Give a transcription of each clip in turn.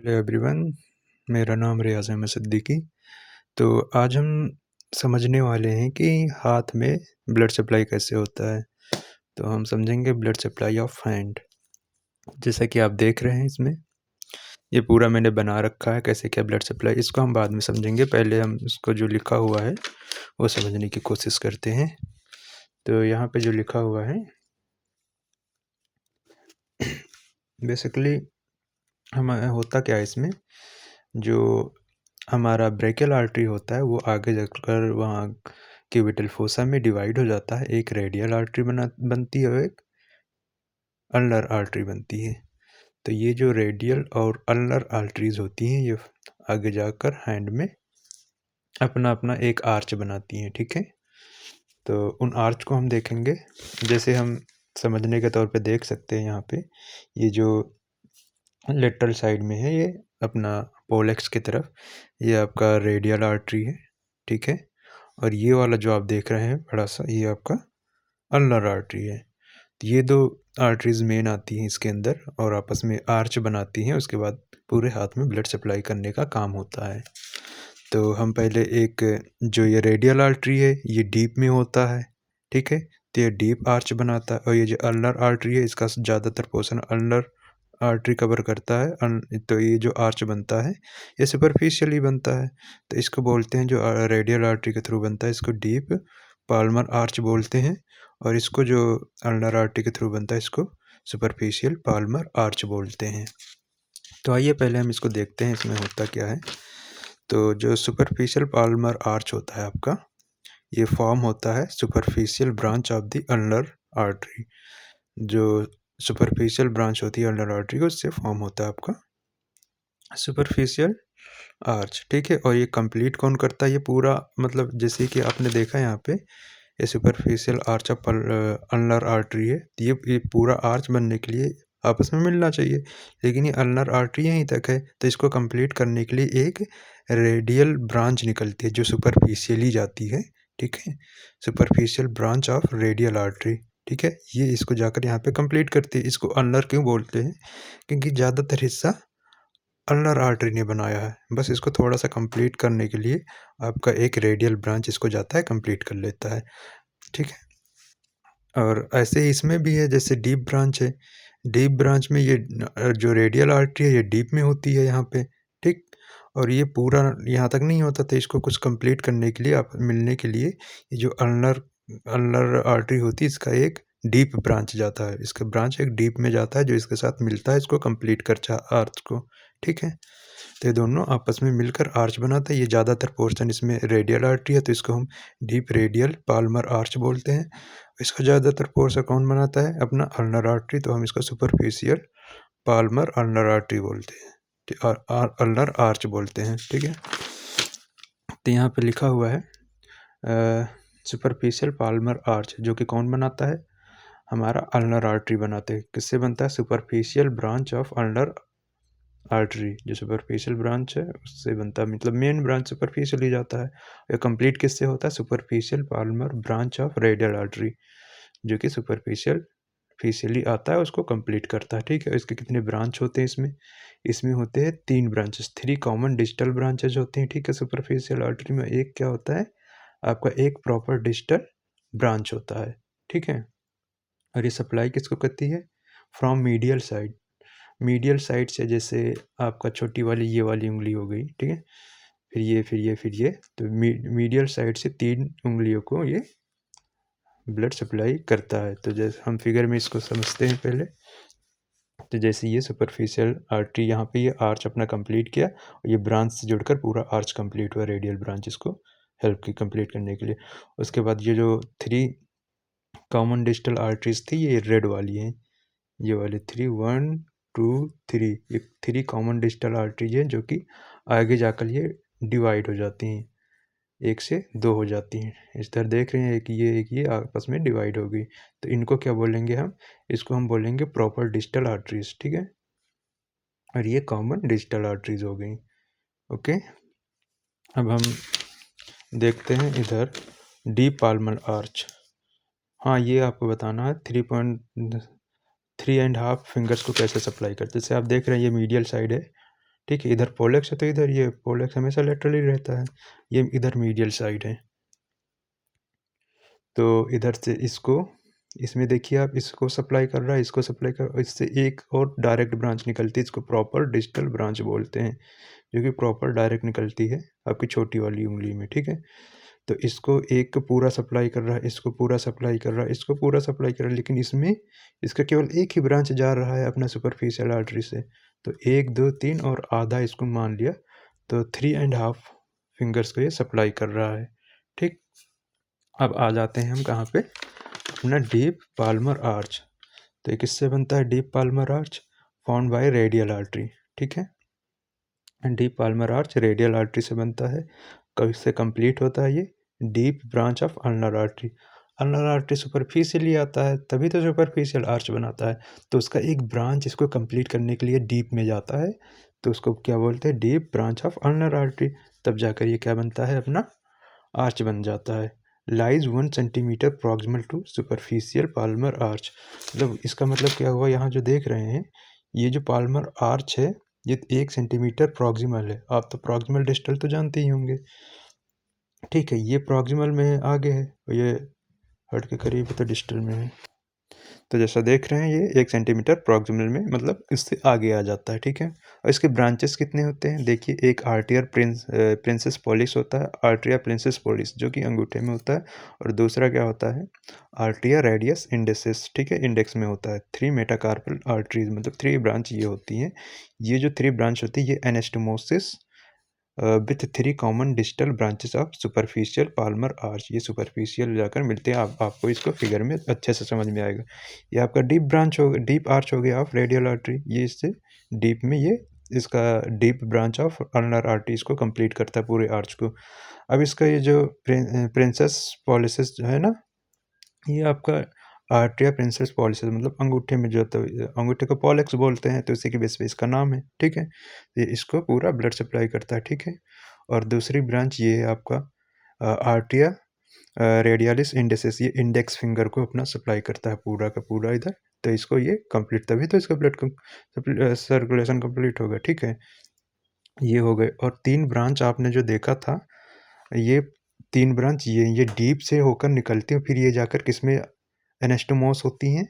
Hello everyone, मेरा नाम रियाज़ अहमद सिद्दीकी। तो आज हम समझने वाले हैं कि हाथ में ब्लड सप्लाई कैसे होता है। तो हम समझेंगे ब्लड सप्लाई ऑफ हैंड। जैसा कि आप देख रहे हैं इसमें, ये पूरा मैंने बना रखा है कैसे क्या ब्लड सप्लाई। इसको हम बाद में समझेंगे, पहले हम इसको जो लिखा हुआ है वो समझने की कोशिश करते हैं। तो यहाँ पे जो लिखा हुआ है बेसिकली हम होता क्या है इसमें, जो हमारा ब्रेकियल आर्टरी होता है वो आगे जाकर वहाँ क्यूबिटल फोसा में डिवाइड हो जाता है। एक रेडियल आर्टरी बनती है और एक अल्नर आर्टरी बनती है। तो ये जो रेडियल और अल्नर आर्टरीज होती हैं ये आगे जाकर हैंड में अपना अपना एक आर्च बनाती हैं, ठीक है। तो उन आर्च को हम देखेंगे, जैसे हम समझने के तौर पे देख सकते हैं यहाँ पे ये जो लेटरल साइड में है ये अपना पोलेक्स की तरफ, ये आपका रेडियल आर्टरी है, ठीक है। और ये वाला जो आप देख रहे हैं बड़ा सा, ये आपका अल्नर आर्टरी है। तो ये दो आर्टरीज मेन आती हैं इसके अंदर और आपस में आर्च बनाती हैं। उसके बाद पूरे हाथ में ब्लड सप्लाई करने का काम होता है। तो हम पहले एक जो ये रेडियल आर्टरी है ये डीप में होता है, ठीक है। तो ये डीप आर्च बनाता है और ये जो अल्नर आर्टरी है इसका ज़्यादातर पोर्शन अल्नर आर्टरी कवर करता है। तो ये जो आर्च बनता है ये सुपरफिशियली बनता है। तो इसको बोलते हैं, जो रेडियल आर्टरी के थ्रू बनता है इसको डीप पाल्मर आर्च बोलते हैं, और इसको जो अल्नर आर्टरी के थ्रू बनता है इसको सुपरफिशियल पाल्मर आर्च बोलते हैं। तो आइए पहले हम इसको देखते हैं इसमें होता क्या है। तो जो सुपरफिशियल पाल्मर आर्च होता है आपका, ये फॉर्म होता है superficial branch of the ulnar artery. जो सुपरफिशियल ब्रांच होती है अल्नर आर्टरी को, उससे फॉर्म होता है आपका सुपरफिशियल आर्च, ठीक है। और ये कंप्लीट कौन करता है ये पूरा, मतलब जैसे कि आपने देखा यहाँ पे ये superficial arch of ulnar artery है। ये पूरा आर्च बनने के लिए आपस में मिलना चाहिए, लेकिन ये अल्नर आर्टरी यहीं तक है। तो इसको कंप्लीट करने के लिए एक रेडियल ब्रांच निकलती है जो सुपरफिशियली जाती है, ठीक है। Superficial branch of radial artery, ठीक है। ये इसको जाकर यहाँ पे कंप्लीट करती है। इसको अल्नर क्यों बोलते हैं, क्योंकि ज़्यादातर हिस्सा अल्नर आर्टरी ने बनाया है। बस इसको थोड़ा सा कंप्लीट करने के लिए आपका एक रेडियल ब्रांच इसको जाता है, कंप्लीट कर लेता है, ठीक है। और ऐसे ही इसमें भी है, जैसे डीप ब्रांच है। डीप ब्रांच में ये जो रेडियल आर्टरी है ये डीप में होती है यहाँ पे, ठीक। और ये पूरा यहाँ तक नहीं होता, तो इसको कुछ कंप्लीट करने के लिए आप मिलने के लिए ये जो अल्नर अल्नर आर्टरी होती है इसका एक डीप ब्रांच जाता है। इसका ब्रांच एक डीप में जाता है जो इसके साथ मिलता है, इसको कंप्लीट करता है आर्च को, ठीक है। तो ये दोनों आपस में मिलकर आर्च बनाता है। ये ज़्यादातर पोर्शन इसमें रेडियल आर्टरी है, तो इसको हम डीप रेडियल पाल्मर आर्च बोलते हैं। इसका ज़्यादातर पोर्शन कौन बनाता है, अपना अल्नर आर्टरी, तो हम इसको सुपरफिशियल पाल्मर अल्नर आर्टरी बोलते हैं, और अल्नर आर्च बोलते हैं, ठीक है। तो यहाँ पे लिखा हुआ है सुपरफिशियल पाल्मर आर्च, जो कि कौन बनाता है, हमारा अल्नर आर्टरी बनाते हैं। किससे बनता है, superficial branch of ulnar artery. जो सुपरफिशियल ब्रांच है उससे बनता है, मतलब मेन ब्रांच सुपरफिशियल ही जाता है। ये कंप्लीट किससे होता है, superficial Palmer branch of radial artery, जो कि सुपरफिशियली आता है उसको कंप्लीट करता है, ठीक है। इसके कितने ब्रांच होते हैं इसमें, इसमें होते हैं 3 ब्रांचेस, 3 कॉमन डिजिटल ब्रांचेज होते हैं, ठीक है। सुपरफिशियल आर्टरी में एक क्या होता है, आपका एक प्रॉपर डिजिटल ब्रांच होता है, ठीक है। और ये सप्लाई किसको करती है, from medial side. Medial side से, जैसे आपका छोटी वाली ये वाली उंगली हो गई, ठीक है, फिर ये फिर ये फिर ये, तो मीडियल साइड से 3 उंगलियों को ये ब्लड सप्लाई करता है। तो जैसे हम फिगर में इसको समझते हैं पहले, तो जैसे ये सुपरफिशियल आर्टरी यहाँ पे ये आर्च अपना कंप्लीट किया, और ये ब्रांच से जुड़कर पूरा आर्च कंप्लीट हुआ, रेडियल ब्रांच इसको हेल्प की कंप्लीट करने के लिए। उसके बाद ये जो 3 कॉमन डिजिटल आर्टरीज थी ये रेड वाली हैं, ये वाली 3, 1 2 3, ये 3 कॉमन डिजिटल आर्टरीज हैं जो कि आगे जाकर ये डिवाइड हो जाती हैं, 1 से 2 हो जाती हैं। इस तरह देख रहे हैं कि ये आपस में डिवाइड हो गई। तो इनको क्या बोलेंगे हम, इसको हम बोलेंगे प्रॉपर डिजिटल आर्टरीज, ठीक है। और ये कॉमन डिजिटल आर्टरीज हो गई, ओके। अब हम देखते हैं इधर डीप पाल्मर आर्च। हाँ, ये आपको बताना है 3.3 एंड हाफ फिंगर्स को कैसे सप्लाई करते हैं। जैसे आप देख रहे हैं ये मीडियल साइड है, ठीक है। इधर पोलेक्स है तो इधर ये पोलेक्स हमेशा लेटरली रहता है, ये इधर मीडियल साइड है। तो इधर से इसको, इसमें देखिए आप, इसको सप्लाई कर रहा है, इसको सप्लाई कर, इससे एक और डायरेक्ट ब्रांच निकलती है, इसको प्रॉपर डिजिटल ब्रांच बोलते हैं, जो कि प्रॉपर डायरेक्ट निकलती है आपकी छोटी वाली उंगली में। ठीक है। तो इसको एक को पूरा सप्लाई कर रहा है, इसको पूरा सप्लाई कर रहा है, इसको पूरा सप्लाई कर रहा है, लेकिन इसमें इसका केवल एक ही ब्रांच जा रहा है अपना सुपरफिशियल आर्टरी से। तो 1 2 3 और आधा इसको मान लिया, तो 3.5 फिंगर्स को ये सप्लाई कर रहा है। ठीक। अब आ जाते हैं हम कहाँ पे, अपना डीप पाल्मर आर्च। तो ये किससे बनता है deep Palmer arch? Found by radial artery. ठीक है। Deep Palmer arch radial artery से बनता है। कब इससे कंप्लीट होता है ये? Deep branch of ulnar artery. Ulnar artery superficially आता है, तभी तो सुपरफिशियल आर्च बनाता है। तो उसका एक ब्रांच इसको कंप्लीट करने के लिए डीप में जाता है, तो उसको क्या बोलते हैं? Deep branch of ulnar artery. तब जाकर ये क्या बनता है? अपना आर्च बन जाता है। Lies 1 centimetre proximal to superficial palmar arch. मतलब इसका मतलब क्या हुआ? यहाँ जो देख रहे हैं, ये जो पाल्मर आर्च है, ये 1 सेंटीमीटर प्रॉक्सिमल है। आप तो प्रॉक्सिमल डिस्टल तो जानते ही होंगे। ठीक है, ये प्रॉक्सिमल में आगे है, और ये हट के करीब है तो डिस्टल में है। तो जैसा देख रहे हैं, ये 1 सेंटीमीटर प्रॉक्सिमल में, मतलब इससे आगे आ जाता है। ठीक है। और इसके ब्रांचेस कितने होते हैं? देखिए, एक आर्टियर प्रिंसेस पॉलिस होता है, आर्टिया प्रिंसेस पॉलिस, जो कि अंगूठे में होता है। और दूसरा क्या होता है? आर्टिया रेडियस इंडेक्स। ठीक है, इंडेक्स में होता है। 3 मेटाकार्पल आर्टरीज, मतलब 3 ब्रांच ये होती हैं। ये जो 3 ब्रांच होती है, ये anastomosis with 3 common digital branches of superficial palmar arch. ये सुपरफिशियल जाकर मिलते हैं। आपको इसको फिगर में अच्छे से समझ में आएगा। ये आपका डीप ब्रांच हो, डीप आर्च हो गया ऑफ रेडियल आर्टरी। ये इससे डीप में, ये इसका deep branch of ulnar artery इसको कंप्लीट करता है पूरे आर्च को। अब इसका ये जो प्रिंसेस पॉलिसिस जो है ना, ये आपका आर्टिया प्रिंसेस पॉलिसिस, मतलब अंगूठे में जो, तो अंगूठे को पॉलेक्स बोलते हैं, तो इसी के बेस पे इसका नाम है। ठीक है। ये इसको पूरा ब्लड सप्लाई करता है। ठीक है। और दूसरी ब्रांच ये है आपका आर्टिया रेडियलिस इंडेक्स। ये इंडेक्स फिंगर को अपना सप्लाई करता है पूरा का पूरा इधर। तो इसको ये कंप्लीट, तभी तो इसका ब्लड सर्कुलेशन कंप्लीट होगा। ठीक है। ये हो गए। और 3 ब्रांच आपने जो देखा था, ये 3 ब्रांच ये डीप से होकर निकलती हैं, फिर ये जाकर किसमें एनास्टोमोस होती हैं?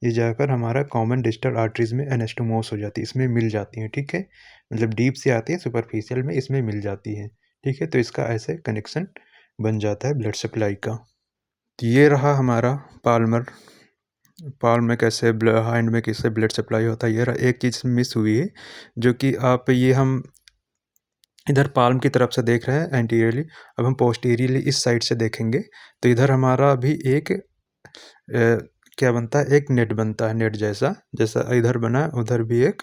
ये जाकर हमारा कॉमन डिजिटल आर्टरीज में एनास्टोमोस हो जाती है, इसमें मिल जाती हैं। ठीक है। मतलब डीप से आती है, सुपरफिशियल में इसमें मिल जाती हैं। ठीक है। तो इसका ऐसे कनेक्शन बन जाता है ब्लड सप्लाई का। तो ये रहा हमारा पाल्मर। पाल्म में कैसे हैंड में कैसे ब्लड सप्लाई होता है। ये रहा। एक चीज़ मिस हुई है, जो कि आप, ये हम इधर पाल्म की तरफ से देख रहे हैं एंटीरियरली। अब हम पोस्टीरियरली इस साइड से देखेंगे, तो इधर हमारा भी एक क्या बनता है? एक नेट बनता है, नेट जैसा, जैसा इधर बना है, उधर भी एक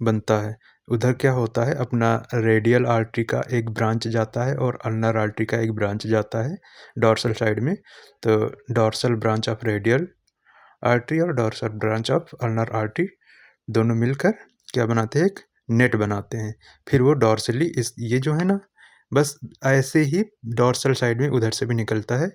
बनता है। उधर क्या होता है? अपना रेडियल आर्टरी का एक ब्रांच जाता है और अल्नर आर्टरी का एक ब्रांच जाता है डॉर्सल साइड में। तो dorsal branch of radial artery और dorsal branch of ulnar artery दोनों मिलकर क्या बनाते हैं? एक नेट बनाते हैं। फिर वो डॉर्सली, इस ये जो है ना, बस ऐसे ही डॉर्सल साइड में उधर से भी निकलता है।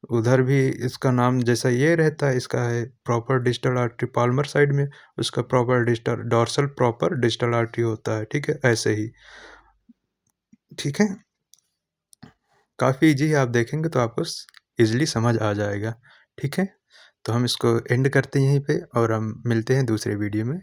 उधर भी इसका नाम जैसा ये रहता है, इसका है proper digital artery. Palmer side में उसका proper digital dorsal proper digital artery होता है। ठीक है, ऐसे ही। ठीक है। काफ़ी ईजी, आप देखेंगे तो आपको ईजिली समझ आ जाएगा। ठीक है। तो हम इसको एंड करते हैं यहीं पे, और हम मिलते हैं दूसरे वीडियो में।